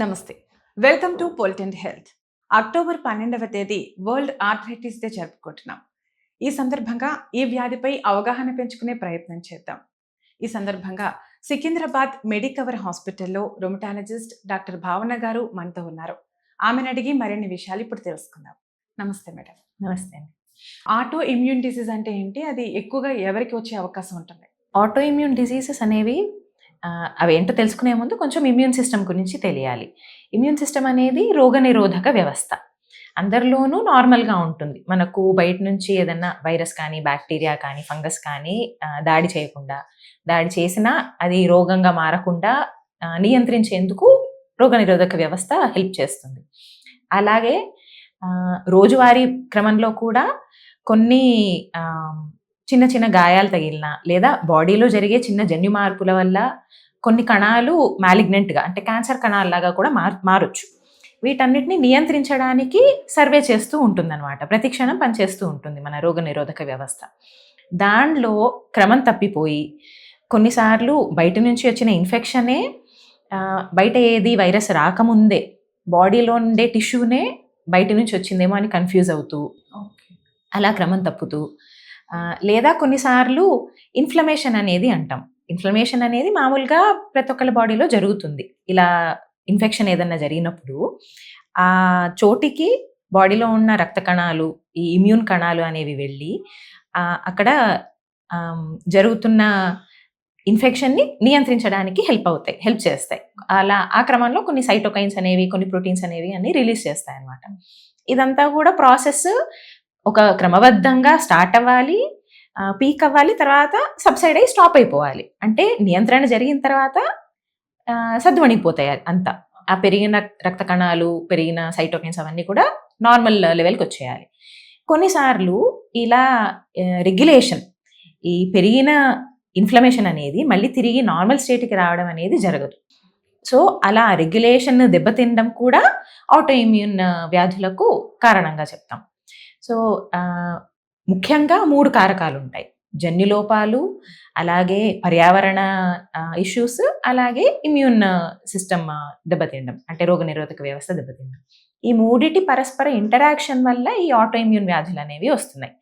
నమస్తే. Welcome to పొలిటెంట్ health. October 12వ తేదీ వరల్డ్ ఆర్థరైటిస్ డే జరుపుకుంటున్నాం. ఈ సందర్భంగా ఈ వ్యాధిపై అవగాహన పెంచుకునే ప్రయత్నం చేద్దాం. ఈ సందర్భంగా సికింద్రాబాద్ మెడికవర్ హాస్పిటల్లో రొమటాలజిస్ట్ డాక్టర్ భావన గారు మనతో ఉన్నారు. ఆమెను అడిగి మరిన్ని విషయాలు ఇప్పుడు తెలుసుకుందాం. నమస్తే మేడం. నమస్తే అండి. ఆటో ఇమ్యూన్ డిసీజ్ అంటే ఏంటి? అది ఎక్కువగా ఎవరికి వచ్చే అవకాశం ఉంటుంది? ఆటో ఇమ్యూన్ డిసీజెస్ అనేవి అవేంటో తెలుసుకునే ముందు కొంచెం ఇమ్యూన్ సిస్టమ్ గురించి తెలియాలి. ఇమ్యూన్ సిస్టమ్ అనేది రోగనిరోధక వ్యవస్థ. అందరిలోనూ నార్మల్‌గా ఉంటుంది. మనకు బయట నుంచి ఏదన్నా వైరస్ కానీ, బ్యాక్టీరియా కానీ, ఫంగస్ కానీ దాడి చేయకుండా, దాడి చేసినా అది రోగంగా మారకుండా నియంత్రించేందుకు రోగనిరోధక వ్యవస్థ హెల్ప్ చేస్తుంది. అలాగే రోజువారీ క్రమంలో కూడా కొన్ని చిన్న చిన్న గాయాలు తగిలినా లేదా బాడీలో జరిగే చిన్న జన్యు మార్పుల వల్ల కొన్ని కణాలు మ్యాలిగ్నెంట్‌గా అంటే క్యాన్సర్ కణాల్లాగా కూడా మారొచ్చు. వీటన్నిటిని నియంత్రించడానికి సర్వే చేస్తూ ఉంటుందన్నమాట. ప్రతి క్షణం పనిచేస్తూ ఉంటుంది మన రోగనిరోధక వ్యవస్థ. దానిలో క్రమం తప్పిపోయి కొన్నిసార్లు బయట నుంచి వచ్చిన ఇన్ఫెక్షనే బయట ఏది వైరస్ రాకముందే బాడీలో ఉండే టిష్యూనే బయట నుంచి వచ్చిందేమో అని కన్ఫ్యూజ్ అవుతూ అలా క్రమం తప్పుతూ లేదా కొన్నిసార్లు ఇన్ఫ్లమేషన్ అనేది అంటాం. ఇన్ఫ్లమేషన్ అనేది మామూలుగా ప్రతి ఒక్కళ్ళ బాడీలో జరుగుతుంది. ఇలా ఇన్ఫెక్షన్ ఏదన్నా జరిగినప్పుడు ఆ చోటికి బాడీలో ఉన్న రక్త కణాలు, ఈ ఇమ్యూన్ కణాలు అనేవి వెళ్ళి అక్కడ జరుగుతున్న ఇన్ఫెక్షన్ని నియంత్రించడానికి హెల్ప్ చేస్తాయి. అలా ఆ క్రమంలో కొన్ని సైటోకైన్స్ అనేవి, కొన్ని ప్రోటీన్స్ అనేవి అన్ని రిలీజ్ చేస్తాయి అన్నమాట. ఇదంతా కూడా ప్రాసెస్ ఒక క్రమబద్ధంగా స్టార్ట్ అవ్వాలి, పీక్ అవ్వాలి, తర్వాత సబ్సైడ్ అయ్యి స్టాప్ అయిపోవాలి. అంటే నియంత్రణ జరిగిన తర్వాత సద్దుమణిగిపోతాయి అంతా. ఆ పెరిగిన రక్త కణాలు, పెరిగిన సైటోకైన్స్ అవన్నీ కూడా నార్మల్ లెవెల్కి వచ్చేయాలి. కొన్నిసార్లు ఇలా రెగ్యులేషన్, ఈ పెరిగిన ఇన్ఫ్లమేషన్ అనేది మళ్ళీ తిరిగి నార్మల్ స్టేట్కి రావడం అనేది జరగదు. సో అలా రెగ్యులేషన్ దెబ్బతినడం కూడా ఆటో ఇమ్యూన్ వ్యాధులకు కారణంగా చెప్తాం. సో ముఖ్యంగా 3 కారకాలు ఉంటాయి. జన్యులోపాలు, అలాగే పర్యావరణ ఇష్యూస్, అలాగే ఇమ్యూన్ సిస్టమ్ దెబ్బతినడం అంటే రోగనిరోధక వ్యవస్థ దెబ్బతినడం. ఈ మూడిటి పరస్పర ఇంటరాక్షన్ వల్ల ఈ ఆటో ఇమ్యూన్ వ్యాధులు అనేవి వస్తున్నాయి.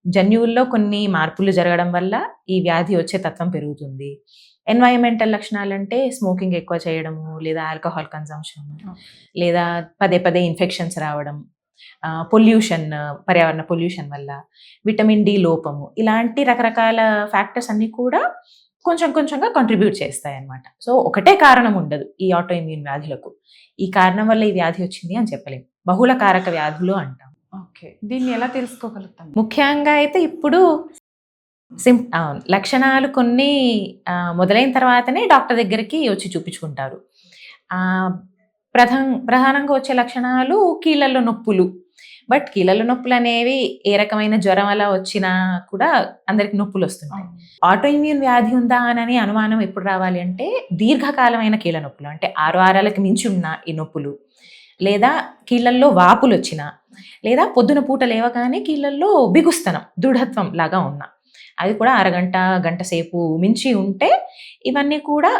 జన్యువుల్లో కొన్ని మార్పులు జరగడం వల్ల ఈ వ్యాధి వచ్చే తత్వం పెరుగుతుంది. ఎన్వైరన్మెంటల్ లక్షణాలు అంటే స్మోకింగ్ ఎక్కువ చేయడము, లేదా ఆల్కహాల్ కన్జంప్షన్, లేదా పదే పదే ఇన్ఫెక్షన్స్ రావడం, పొల్యూషన్, పర్యావరణ పొల్యూషన్ వల్ల, విటమిన్ డి లోపము, ఇలాంటి రకరకాల ఫ్యాక్టర్స్ అన్నీ కూడా కొంచెం కొంచెంగా కాంట్రిబ్యూట్ చేస్తాయి అన్నమాట. సో ఒకటే కారణం ఉండదు ఈ ఆటో ఇమ్యూన్ వ్యాధులకు. ఈ కారణం వల్ల ఈ వ్యాధి వచ్చింది అని చెప్పలేము. బహుళ కారక వ్యాధులు అంటాం. ఓకే, దీన్ని ఎలా తెలుసుకోగలుగుతాం? ముఖ్యంగా అయితే ఇప్పుడు లక్షణాలు కొన్ని మొదలైన తర్వాతనే డాక్టర్ దగ్గరికి వచ్చి చూపించుకుంటారు. ప్రధానంగా వచ్చే లక్షణాలు కీళ్ళల్లో నొప్పులు. బట్ కీళ్ళల్లో నొప్పులు అనేవి ఏ రకమైన జ్వరం అలా వచ్చినా కూడా అందరికి నొప్పులు వస్తున్నాయి. ఆటో ఇమ్యూన్ వ్యాధి ఉందా అని అనుమానం ఎప్పుడు రావాలి అంటే దీర్ఘకాలమైన కీళ్ళ నొప్పులు, అంటే 6 వారాలకు మించి ఉన్న ఈ నొప్పులు, లేదా కీళ్ళల్లో వాపులు వచ్చినా, లేదా పొద్దున పూట లేవగానే కీళ్ళల్లో బిగుస్తనం, దృఢత్వం లాగా ఉన్నా, అది కూడా అరగంట, గంట సేపు మించి ఉంటే ఇవన్నీ కూడా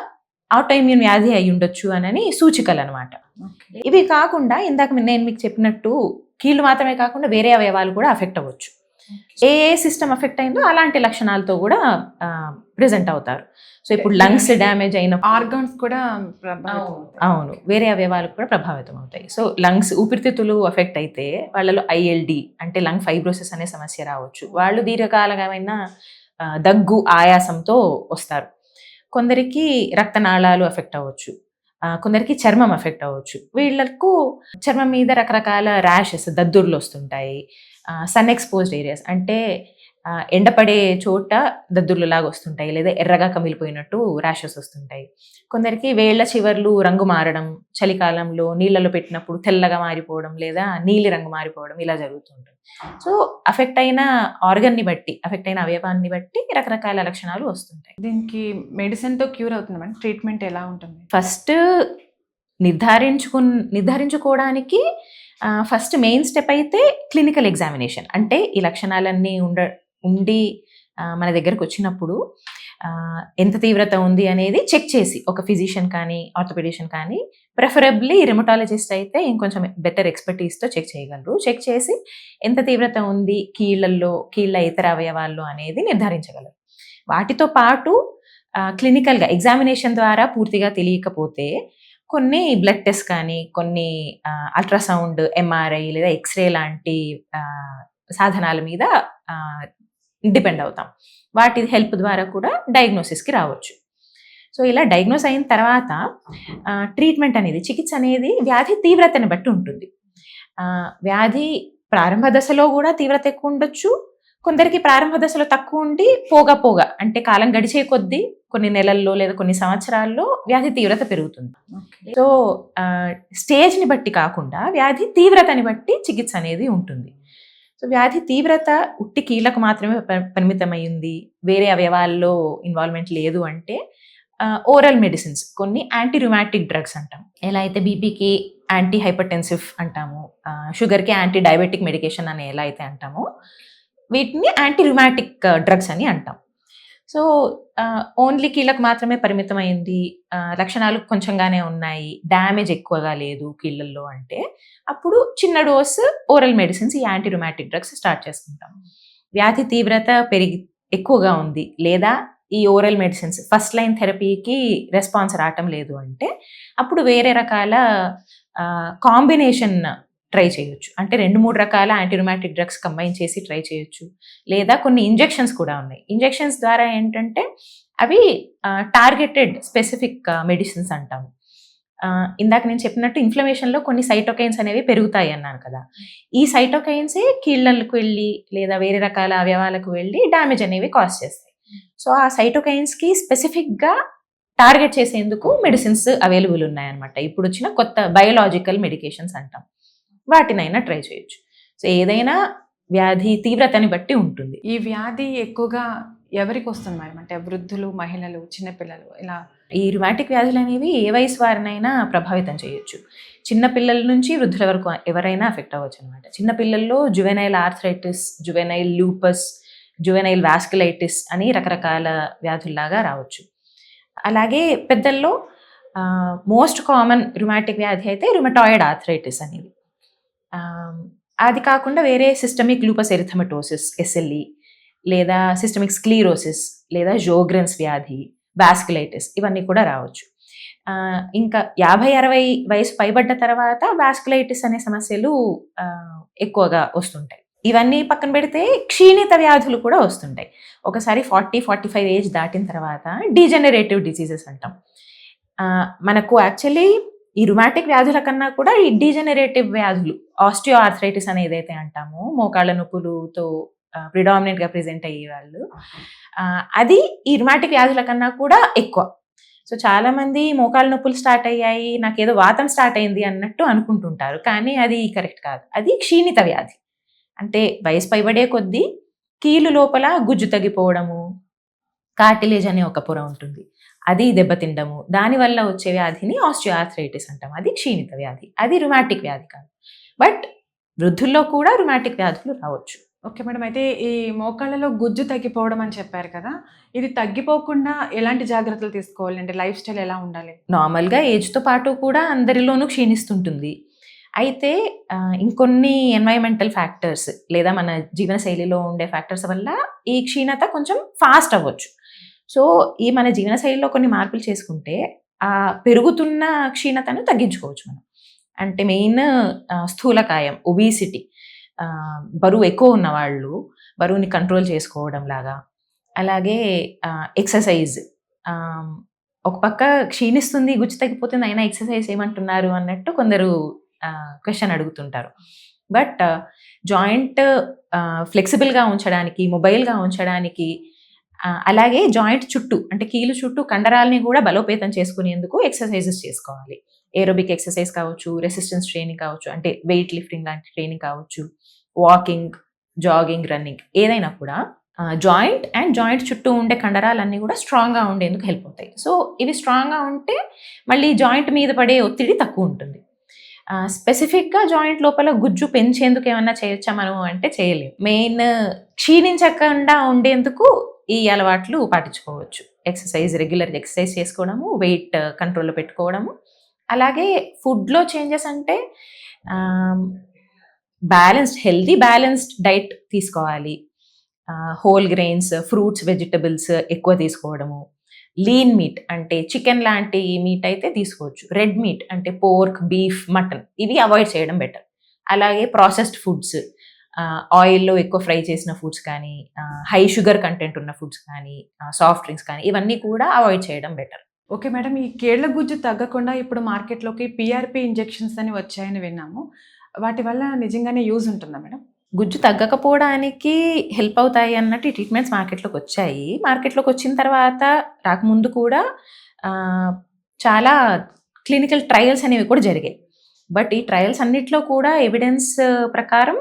ఆటో ఇమ్యూన్ వ్యాధి అయి ఉండొచ్చు అని సూచికలు అనమాట. ఇవి కాకుండా ఇందాక నేను మీకు చెప్పినట్టు కీళ్ళు మాత్రమే కాకుండా వేరే అవయవాలు కూడా అఫెక్ట్ అవ్వచ్చు. ఏ సిస్టమ్ అఫెక్ట్ అయిందో అలాంటి లక్షణాలతో కూడా ప్రెజెంట్ అవుతారు. సో ఇప్పుడు లంగ్స్ డ్యామేజ్ అయిన ఆర్గాన్స్ కూడా అవును, వేరే అవయవాలు కూడా ప్రభావితం అవుతాయి. సో లంగ్స్, ఊపిరితిత్తులు అఫెక్ట్ అయితే వాళ్ళలో ఐఎల్డి అంటే లంగ్ ఫైబ్రోసిస్ అనే సమస్య రావచ్చు. వాళ్ళు దీర్ఘకాలమైన దగ్గు, ఆయాసంతో వస్తారు. కొందరికి రక్తనాళాలు అఫెక్ట్ అవ్వచ్చు, కొందరికి చర్మం అఫెక్ట్ అవ్వచ్చు. వీళ్ళకు చర్మం మీద రకరకాల ర్యాషెస్, దద్దుర్లు వస్తుంటాయి. సన్ ఎక్స్పోజ్డ్ ఏరియాస్ అంటే ఎండపడే చోట దద్దుర్లు లాగా వస్తుంటాయి, లేదా ఎర్రగా కమిలిపోయినట్టు ర్యాషెస్ వస్తుంటాయి. కొందరికి వేళ్ల చివర్లు రంగు మారడం, చలికాలంలో నీళ్ళలో పెట్టినప్పుడు తెల్లగా మారిపోవడం, లేదా నీలి రంగు మారిపోవడం, ఇలా జరుగుతుంటుంది. సో అఫెక్ట్ అయిన ఆర్గన్ని బట్టి, అఫెక్ట్ అయిన అవయవాన్ని బట్టి రకరకాల లక్షణాలు వస్తుంటాయి. దీనికి మెడిసిన్తో క్యూర్ అవుతుంది మేడం? ట్రీట్మెంట్ ఎలా ఉంటుంది? ఫస్ట్ నిర్ధారించుకోవడానికి ఫస్ట్ మెయిన్ స్టెప్ అయితే క్లినికల్ ఎగ్జామినేషన్. అంటే ఈ లక్షణాలన్నీ ఉండి మన దగ్గరకు వచ్చినప్పుడు ఎంత తీవ్రత ఉంది అనేది చెక్ చేసి ఒక ఫిజిషియన్ కానీ ఆర్థోపెడిషియన్ కానీ ప్రిఫరబ్లీ రిమటాలజిస్ట్ అయితే ఇంకొంచెం బెటర్ ఎక్స్పర్టీస్తో చెక్ చేయగలరు. చెక్ చేసి ఎంత తీవ్రత ఉంది కీళ్ళ ఇతర అవయవాల్లో అనేది నిర్ధారించగలరు. వాటితో పాటు క్లినికల్గా ఎగ్జామినేషన్ ద్వారా పూర్తిగా తెలియకపోతే కొన్ని బ్లడ్ టెస్ట్ కానీ కొన్ని అల్ట్రాసౌండ్, ఎంఆర్ఐ లేదా ఎక్స్రే లాంటి సాధనాల మీద డిపెండ్ అవుతాం. వాటి హెల్ప్ ద్వారా కూడా డయాగ్నోసిస్కి రావచ్చు. సో ఇలా డయాగ్నోస్ అయిన తర్వాత ట్రీట్మెంట్ అనేది, చికిత్స అనేది వ్యాధి తీవ్రతని బట్టి ఉంటుంది. వ్యాధి ప్రారంభ దశలో కూడా తీవ్రత ఎక్కువ ఉండొచ్చు. కొందరికి ప్రారంభ దశలో తక్కువ ఉండి పోగా అంటే కాలం గడిచే కొద్దీ కొన్ని నెలల్లో లేదా కొన్ని సంవత్సరాల్లో వ్యాధి తీవ్రత పెరుగుతుంది. సో స్టేజ్ని బట్టి కాకుండా వ్యాధి తీవ్రతని బట్టి చికిత్స అనేది ఉంటుంది. సో వ్యాధి తీవ్రత ఉట్టి కీళ్ళకు మాత్రమే పరిమితమైంది, వేరే అవయవాల్లో ఇన్వాల్వ్మెంట్ లేదు అంటే ఓరల్ మెడిసిన్స్, కొన్ని యాంటీ రుమాటిక్ డ్రగ్స్ అంటాం. ఎలా అయితే బీపీకి యాంటీ హైపర్టెన్సివ్ అంటాము, షుగర్కి యాంటీ డయాబెటిక్ మెడికేషన్ అని ఎలా అయితే అంటామో వీటిని యాంటీ రుమాటిక్ డ్రగ్స్ అని అంటాం. సో ఓన్లీ కీళ్ళకు మాత్రమే పరిమితమైంది, లక్షణాలు కొంచెంగానే ఉన్నాయి, డ్యామేజ్ ఎక్కువగా లేదు కీళ్ళల్లో అంటే అప్పుడు చిన్న డోస్ ఓరల్ మెడిసిన్స్, ఈ యాంటీ రుమాటిక్ డ్రగ్స్ స్టార్ట్ చేసుకుంటాం. వ్యాధి తీవ్రత ఎక్కువగా ఉంది లేదా ఈ ఓరల్ మెడిసిన్స్ ఫస్ట్ లైన్ థెరపీకి రెస్పాన్స్ రావటం లేదు అంటే అప్పుడు వేరే రకాల కాంబినేషన్ ట్రై చేయొచ్చు. అంటే 2-3 రకాల యాంటీరుమాటిక్ డ్రగ్స్ కంబైన్ చేసి ట్రై చేయొచ్చు. లేదా కొన్ని ఇంజెక్షన్స్ కూడా ఉన్నాయి. ఇంజెక్షన్స్ ద్వారా ఏంటంటే అవి టార్గెటెడ్ స్పెసిఫిక్ మెడిసిన్స్ అంటాము. ఇందాక నేను చెప్పినట్టు ఇన్ఫ్లమేషన్లో కొన్ని సైటోకైన్స్ అనేవి పెరుగుతాయి అన్నాను కదా. ఈ సైటోకైన్సే కీళ్ళకు వెళ్ళి లేదా వేరే రకాల అవయవాలకు వెళ్ళి డ్యామేజ్ అనేవి కాజ్ చేస్తాయి. సో ఆ సైటోకైన్స్కి స్పెసిఫిక్గా టార్గెట్ చేసేందుకు మెడిసిన్స్ అవైలబుల్ ఉన్నాయన్నమాట. ఇప్పుడు వచ్చిన కొత్త బయోలాజికల్ మెడికేషన్స్ అంటాం, వాటినైనా ట్రై చేయొచ్చు. సో ఏదైనా వ్యాధి తీవ్రతని బట్టి ఉంటుంది. ఈ వ్యాధి ఎక్కువగా ఎవరికి వస్తుంది మేడం? అంటే వృద్ధులు, మహిళలు, చిన్నపిల్లలు, ఇలా ఈ రుమాటిక్ వ్యాధులు అనేవి ఏ వయసు వారినైనా ప్రభావితం చేయొచ్చు. చిన్నపిల్లల నుంచి వృద్ధుల వరకు ఎవరైనా అఫెక్ట్ అవ్వచ్చు అనమాట. చిన్నపిల్లల్లో juvenile arthritis, juvenile lupus, juvenile vasculitis అని రకరకాల వ్యాధుల్లాగా రావచ్చు. అలాగే పెద్దల్లో మోస్ట్ కామన్ రుమాటిక్ వ్యాధి అయితే రుమటాయిడ్ ఆర్థరైటిస్ అనేది. అది కాకుండా వేరే సిస్టమిక్ లూపస్ ఎరిథమెటోసిస్, SLE, లేదా సిస్టమిక్ స్క్లీరోసిస్, లేదా జోగ్రెన్స్ వ్యాధి, వాస్కులైటిస్, ఇవన్నీ కూడా రావచ్చు. ఇంకా 50-60 వయసు పైబడ్డ తర్వాత వాస్కులైటిస్ అనే సమస్యలు ఎక్కువగా వస్తుంటాయి. ఇవన్నీ పక్కన పెడితే క్షీణిత వ్యాధులు కూడా వస్తుంటాయి. ఒకసారి 40-45 ఏజ్ దాటిన తర్వాత డీజెనరేటివ్ డిసీజెస్ అంటాం. మనకు యాక్చువల్లీ ఈ రుమాటిక్ వ్యాధుల కన్నా కూడా ఈ డీజెనరేటివ్ వ్యాధులు, ఆస్టియో ఆర్థరైటిస్ అని ఏదైతే అంటామో, మోకాళ్ళ నొప్పులతో ప్రిడామినెంట్గా ప్రెజెంట్ అయ్యే వాళ్ళు, అది ఈ రుమాటిక్ వ్యాధుల కన్నా కూడా ఎక్కువ. సో చాలామంది మోకాళ్ళ నొప్పులు స్టార్ట్ అయ్యాయి, నాకేదో వాతం స్టార్ట్ అయింది అన్నట్టు అనుకుంటుంటారు, కానీ అది కరెక్ట్ కాదు. అది క్షీణిత వ్యాధి. అంటే వయసు పైబడే కొద్దీ కీలు లోపల గుజ్జు తగ్గిపోవడము, కార్టిలేజ్ అనే ఒక పొర ఉంటుంది, అది దెబ్బతిండము, దానివల్ల వచ్చే వ్యాధిని ఆస్టియోఆర్థరైటిస్ అంటాం. అది క్షీణిత వ్యాధి, అది రుమాటిక్ వ్యాధి కాదు. బట్ వృద్ధుల్లో కూడా రుమాటిక్ వ్యాధులు రావచ్చు. ఓకే మేడం, అయితే ఈ మోకాళ్ళలో గుజ్జు తగ్గిపోవడం అని చెప్పారు కదా, ఇది తగ్గిపోకుండా ఎలాంటి జాగ్రత్తలు తీసుకోవాలి? అంటే లైఫ్ స్టైల్ ఎలా ఉండాలి? నార్మల్గా ఏజ్తో పాటు కూడా అందరిలోనూ క్షీణిస్తుంటుంది. అయితే ఇంకొన్ని ఎన్వైరన్మెంటల్ ఫ్యాక్టర్స్ లేదా మన జీవనశైలిలో ఉండే ఫ్యాక్టర్స్ వల్ల ఈ క్షీణత కొంచెం ఫాస్ట్ అవ్వచ్చు. సో ఈ మన జీవనశైలిలో కొన్ని మార్పులు చేసుకుంటే ఆ పెరుగుతున్న క్షీణతను తగ్గించుకోవచ్చు మనం. అంటే మెయిన్ స్థూలకాయం, ఒబీసిటీ, బరువు ఎక్కువ ఉన్న వాళ్ళు బరువుని కంట్రోల్ చేసుకోవడం లాగా, అలాగే ఎక్సర్సైజ్. ఒక పక్క క్షీణిస్తుంది, గుజ్జు తగ్గిపోతుంది, అయినా ఎక్సర్సైజ్ ఏమంటున్నారు అన్నట్టు కొందరు క్వశ్చన్ అడుగుతుంటారు. బట్ జాయింట్ ఫ్లెక్సిబుల్గా ఉంచడానికి, మొబైల్గా ఉంచడానికి, అలాగే జాయింట్ చుట్టూ అంటే కీలు చుట్టూ కండరాలని కూడా బలోపేతం చేసుకునేందుకు ఎక్సర్సైజెస్ చేసుకోవాలి. ఏరోబిక్ ఎక్సర్సైజ్ కావచ్చు, రెసిస్టెన్స్ ట్రైనింగ్ కావచ్చు, అంటే వెయిట్ లిఫ్టింగ్ లాంటి ట్రైనింగ్ కావచ్చు, వాకింగ్, జాగింగ్, రన్నింగ్, ఏదైనా కూడా జాయింట్ అండ్ జాయింట్ చుట్టూ ఉండే కండరాలన్నీ కూడా స్ట్రాంగ్గా ఉండేందుకు హెల్ప్ అవుతాయి. సో ఇవి స్ట్రాంగ్గా ఉంటే మళ్ళీ జాయింట్ మీద పడే ఒత్తిడి తక్కువ ఉంటుంది. స్పెసిఫిక్గా జాయింట్ లోపల గుజ్జు పెంచేందుకు ఏమన్నా చేయొచ్చా మనం అంటే చేయలేము. మెయిన్ క్షీణించకుండా ఉండేందుకు ఈ అలవాట్లు పాటించుకోవచ్చు. రెగ్యులర్ ఎక్సర్సైజ్ చేసుకోవడము, వెయిట్ కంట్రోల్‌లో పెట్టుకోవడము. అలాగే ఫుడ్‌లో చేంజెస్ అంటే బ్యాలెన్స్డ్ డైట్ తీసుకోవాలి. హోల్ గ్రెయిన్స్, ఫ్రూట్స్, వెజిటబుల్స్ ఎక్కువ తీసుకోవడము. లీన్ మీట్ అంటే చికెన్ లాంటి మీట్ అయితే తీసుకోవచ్చు. రెడ్ మీట్ అంటే పోర్క్, బీఫ్, మటన్ ఇవి అవాయిడ్ చేయడం బెటర్. అలాగే ప్రాసెస్డ్ ఫుడ్స్, ఆయిల్‌లో ఎక్కువ ఫ్రై చేసిన ఫుడ్స్ కానీ, హై షుగర్ కంటెంట్ ఉన్న ఫుడ్స్ కానీ, సాఫ్ట్ డ్రింక్స్ కానీ ఇవన్నీ కూడా అవాయిడ్ చేయడం బెటర్. Okay madam. ఈ కేళ్ల గుజ్జు తగ్గకుండా ఇప్పుడు మార్కెట్‌లోకి పీఆర్‌పీ ఇంజెక్షన్స్ అని వచ్చాయని విన్నాము. వాటి వల్ల నిజంగానే యూజ్ ఉంటుందా మేడం? గుజ్జు తగ్గకపోవడానికి హెల్ప్ అవుతాయి అన్నట్టు ఈ ట్రీట్మెంట్స్ మార్కెట్‌లోకి వచ్చాయి. మార్కెట్‌లోకి వచ్చిన తర్వాత రాకముందు కూడా చాలా క్లినికల్ ట్రయల్స్ అనేవి కూడా జరిగాయి. బట్ ఈ ట్రయల్స్ అన్నిట్లో కూడా ఎవిడెన్స్ ప్రకారం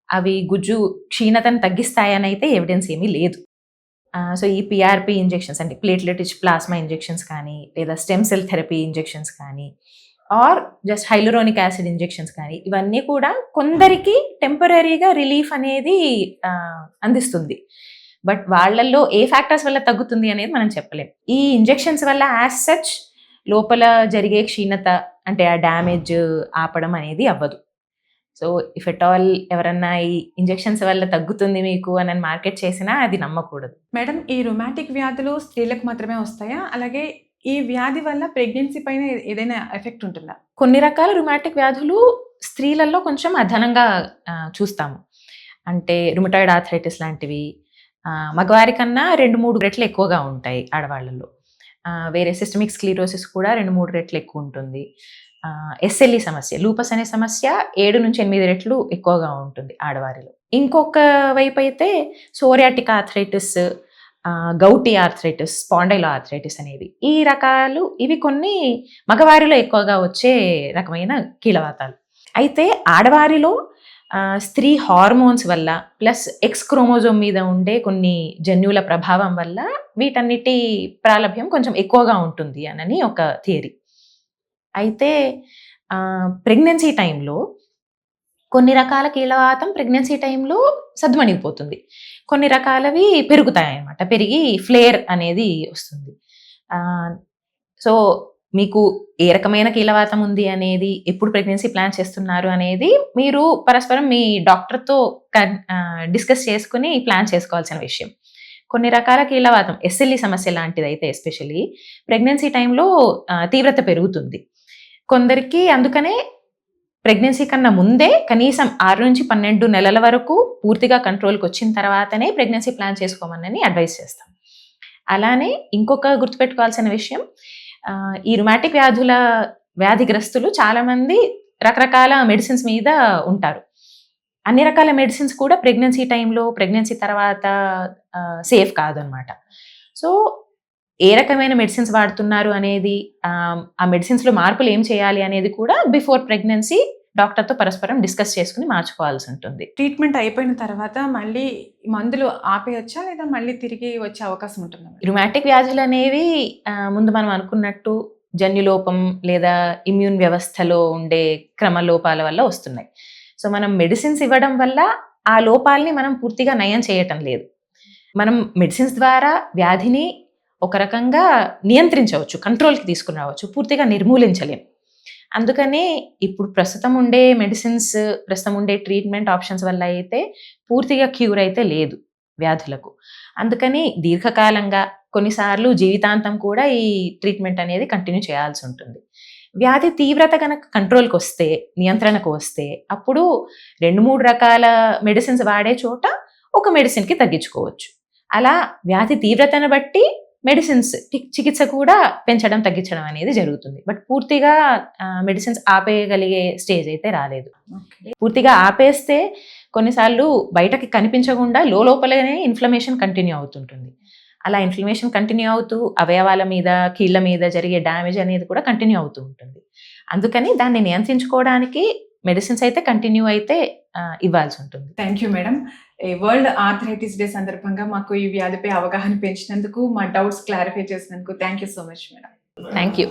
అవి గుజ్జు క్షీణతను తగ్గిస్తాయని అయితే ఎవిడెన్స్ ఏమీ లేదు. సో ఈ పీఆర్‌పీ ఇంజెక్షన్స్ అంటే ప్లేట్లెట్ రిచ్ ప్లాస్మా ఇంజెక్షన్స్ కానీ, లేదా స్టెమ్ సెల్ థెరపీ ఇంజెక్షన్స్ కానీ, or just hyaluronic acid injections కానీ ఇవన్నీ కూడా కొందరికి టెంపరరీగా రిలీఫ్ అనేది అందిస్తుంది. బట్ వాళ్ళల్లో ఏ ఫ్యాక్టర్స్ వల్ల తగ్గుతుంది అనేది మనం చెప్పలేం. ఈ ఇంజెక్షన్స్ వల్ల యాజ్ సచ్ లోపల జరిగే క్షీణత అంటే ఆ డ్యామేజ్ ఆపడం అనేది అవ్వదు. సో ఇఫ్ ఎట్ ఆల్ ఎవరన్నా ఈ ఇంజెక్షన్స్ వల్ల తగ్గుతుంది మీకు అని మార్కెట్ చేసినా అది నమ్మకూడదు. మేడం, ఈ రుమాటిక్ వ్యాధులు స్త్రీలకు మాత్రమే వస్తాయా? అలాగే ఈ వ్యాధి వల్ల ప్రెగ్నెన్సీ పైన ఏదైనా ఎఫెక్ట్ ఉంటుందా? కొన్ని రకాల రుమాటిక్ వ్యాధులు స్త్రీలలో కొంచెం అదనంగా చూస్తాము. అంటే రుమటాయిడ్ ఆర్థరైటిస్ లాంటివి మగవారి కన్నా 2-3 రెట్లు ఎక్కువగా ఉంటాయి ఆడవాళ్ళలో. వేరే సిస్టమిక్ స్క్లీరోసిస్ కూడా 2-3 రెట్లు ఎక్కువ ఉంటుంది. ఎస్ఎల్ఈ సమస్య, లూపస్ అనే సమస్య 7-8 రెట్లు ఎక్కువగా ఉంటుంది ఆడవారిలో. ఇంకొక వైపు అయితే psoriatic arthritis, gouty arthritis, spondyloarthritis అనేవి ఈ రకాలు ఇవి కొన్ని మగవారిలో ఎక్కువగా వచ్చే రకమైన కీళ్ళవాతాలు. అయితే ఆడవారిలో స్త్రీ హార్మోన్స్ వల్ల ప్లస్ ఎక్స్ క్రోమోజోమ్ మీద ఉండే కొన్ని జన్యువుల ప్రభావం వల్ల వీటన్నిటి ప్రాలభ్యం కొంచెం ఎక్కువగా ఉంటుంది అని ఒక థియరీ. అయితే ప్రెగ్నెన్సీ టైంలో కొన్ని రకాల కీళ్ళవాతం ప్రెగ్నెన్సీ టైంలో సద్దుమణిగిపోతుంది. కొన్ని రకాలవి పెరుగుతాయి అన్నమాట. పెరిగి ఫ్లేర్ అనేది వస్తుంది. సో మీకు ఏ రకమైన కీళ్ళవాతం ఉంది అనేది, ఎప్పుడు ప్రెగ్నెన్సీ ప్లాన్ చేస్తున్నారు అనేది మీరు పరస్పరం మీ డాక్టర్తో డిస్కస్ చేసుకుని ప్లాన్ చేసుకోవాల్సిన విషయం. కొన్ని రకాల కీళ్ళవాతం ఎస్ఎల్ఈ సమస్య లాంటిది అయితే ఎస్పెషల్లీ ప్రెగ్నెన్సీ టైంలో తీవ్రత పెరుగుతుంది. కొందరికి అందుకనే ప్రెగ్నెన్సీ కన్నా ముందే కనీసం 6-12 నెలల వరకు పూర్తిగా కంట్రోల్కి వచ్చిన తర్వాతనే ప్రెగ్నెన్సీ ప్లాన్ చేసుకోమని అడ్వైస్ చేస్తాం. అలానే ఇంకొక గుర్తుపెట్టుకోవాల్సిన విషయం, ఈ రుమాటిక్ వ్యాధిగ్రస్తులు చాలామంది రకరకాల మెడిసిన్స్ మీద ఉంటారు. అన్ని రకాల మెడిసిన్స్ కూడా ప్రెగ్నెన్సీ టైంలో, ప్రెగ్నెన్సీ తర్వాత సేఫ్ కాదనమాట. సో ఏ రకమైన మెడిసిన్స్ వాడుతున్నారు అనేది, ఆ మెడిసిన్స్లో మార్పులు ఏం చేయాలి అనేది కూడా బిఫోర్ ప్రెగ్నెన్సీ డాక్టర్తో పరస్పరం డిస్కస్ చేసుకుని మార్చుకోవాల్సి ఉంటుంది. ట్రీట్మెంట్ అయిపోయిన తర్వాత మళ్ళీ మందులు ఆపేయచ్చా లేదా మళ్ళీ తిరిగి వచ్చే అవకాశం ఉంటుందా? రుమాటిక్ వ్యాధులు అనేవి ముందు మనం అనుకున్నట్టు జన్యులోపం లేదా ఇమ్యూన్ వ్యవస్థలో ఉండే క్రమలోపాల వల్ల వస్తున్నాయి. సో మనం మెడిసిన్స్ ఇవ్వడం వల్ల ఆ లోపాలని మనం పూర్తిగా నయం చేయటం లేదు. మనం మెడిసిన్స్ ద్వారా వ్యాధిని ఒక రకంగా నియంత్రించవచ్చు, కంట్రోల్కి తీసుకుని రావచ్చు, పూర్తిగా నిర్మూలించలేం. అందుకనే ఇప్పుడు ప్రస్తుతం ఉండే మెడిసిన్స్, ప్రస్తుతం ఉండే ట్రీట్మెంట్ ఆప్షన్స్ వల్ల అయితే పూర్తిగా క్యూర్ అయితే లేదు వ్యాధులకు. అందుకని దీర్ఘకాలంగా కొన్నిసార్లు జీవితాంతం కూడా ఈ ట్రీట్మెంట్ అనేది కంటిన్యూ చేయాల్సి ఉంటుంది. వ్యాధి తీవ్రత కనుక కంట్రోల్కి వస్తే, నియంత్రణకు వస్తే, అప్పుడు 2-3 రకాల మెడిసిన్స్ వాడే చోట ఒక మెడిసిన్కి తగ్గించుకోవచ్చు. అలా వ్యాధి తీవ్రతను బట్టి మెడిసిన్స్ చికిత్స కూడా పెంచడం, తగ్గించడం అనేది జరుగుతుంది. బట్ పూర్తిగా మెడిసిన్స్ ఆపేయగలిగే స్టేజ్ అయితే రాలేదు. పూర్తిగా ఆపేస్తే కొన్నిసార్లు బయటకి కనిపించకుండా లోపలనే ఇన్ఫ్లమేషన్ కంటిన్యూ అవుతుంటుంది. అలా ఇన్ఫ్లమేషన్ కంటిన్యూ అవుతూ అవయవాల మీద, కీళ్ళ మీద జరిగే డ్యామేజ్ అనేది కూడా కంటిన్యూ అవుతూ ఉంటుంది. అందుకని దాన్ని నియంత్రించుకోవడానికి మెడిసిన్స్ అయితే కంటిన్యూ అయితే ఇవ్వాల్సి ఉంటుంది. Thank you madam. World arthritis day సందర్భంగా మాకు ఈ వ్యాధిపై అవగాహన పెంచినందుకు, మా డౌట్స్ క్లారిఫై చేసినందుకు thank you so much madam. Thank you.